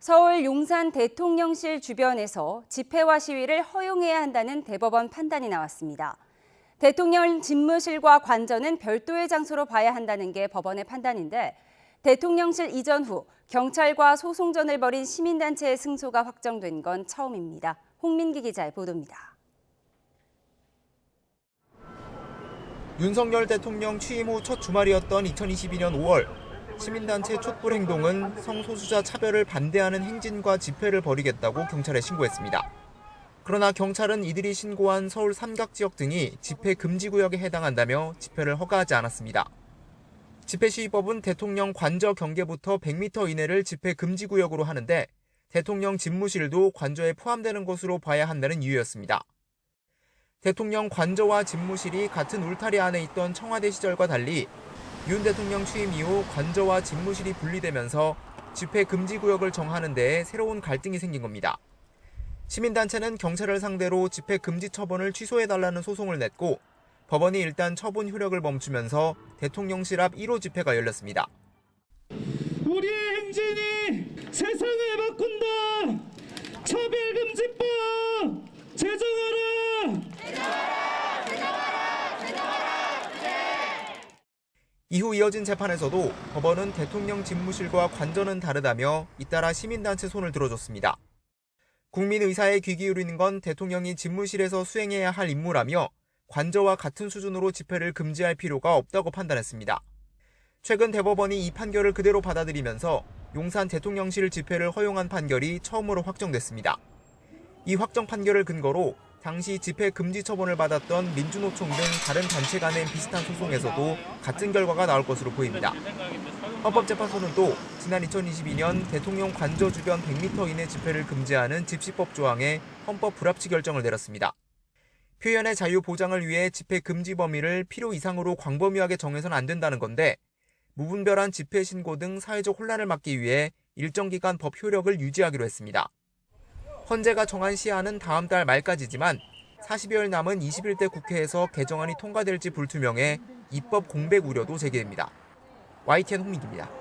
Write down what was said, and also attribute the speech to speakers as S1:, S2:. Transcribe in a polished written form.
S1: 서울 용산 대통령실 주변에서 집회와 시위를 허용해야 한다는 대법원 판단이 나왔습니다. 대통령 집무실과 관저는 별도의 장소로 봐야 한다는 게 법원의 판단인데 대통령실 이전 후 경찰과 소송전을 벌인 시민단체의 승소가 확정된 건 처음입니다. 홍민기 기자의 보도입니다.
S2: 윤석열 대통령 취임 후 첫 주말이었던 2022년 5월, 시민단체 촛불 행동은 성소수자 차별을 반대하는 행진과 집회를 벌이겠다고 경찰에 신고했습니다. 그러나 경찰은 이들이 신고한 서울 삼각지역 등이 집회 금지 구역에 해당한다며 집회를 허가하지 않았습니다. 집회시위법은 대통령 관저 경계부터 100m 이내를 집회 금지 구역으로 하는데 대통령 집무실도 관저에 포함되는 것으로 봐야 한다는 이유였습니다. 대통령 관저와 집무실이 같은 울타리 안에 있던 청와대 시절과 달리 윤 대통령 취임 이후 관저와 집무실이 분리되면서 집회 금지 구역을 정하는 데에 새로운 갈등이 생긴 겁니다. 시민단체는 경찰을 상대로 집회 금지 처분을 취소해달라는 소송을 냈고 법원이 일단 처분 효력을 멈추면서 대통령실 앞 1호 집회가 열렸습니다.
S3: 우리의 행진이 세상을 바꾼다. 차별금지법 제정하라.
S2: 이후 이어진 재판에서도 법원은 대통령 집무실과 관저는 다르다며 잇따라 시민단체 손을 들어줬습니다. 국민의사에 귀 기울이는 건 대통령이 집무실에서 수행해야 할 임무라며 관저와 같은 수준으로 집회를 금지할 필요가 없다고 판단했습니다. 최근 대법원이 이 판결을 그대로 받아들이면서 용산 대통령실 집회를 허용한 판결이 처음으로 확정됐습니다. 이 확정 판결을 근거로 당시 집회 금지 처분을 받았던 민주노총 등 다른 단체 간의 비슷한 소송에서도 같은 결과가 나올 것으로 보입니다. 헌법재판소는 또 지난 2022년 대통령 관저 주변 100m 이내 집회를 금지하는 집시법 조항에 헌법 불합치 결정을 내렸습니다. 표현의 자유 보장을 위해 집회 금지 범위를 필요 이상으로 광범위하게 정해서는 안 된다는 건데 무분별한 집회 신고 등 사회적 혼란을 막기 위해 일정 기간 법 효력을 유지하기로 했습니다. 헌재가 정한 시한은 다음 달 말까지지만 40여일 남은 21대 국회에서 개정안이 통과될지 불투명해 입법 공백 우려도 제기됩니다. YTN 홍민기입니다.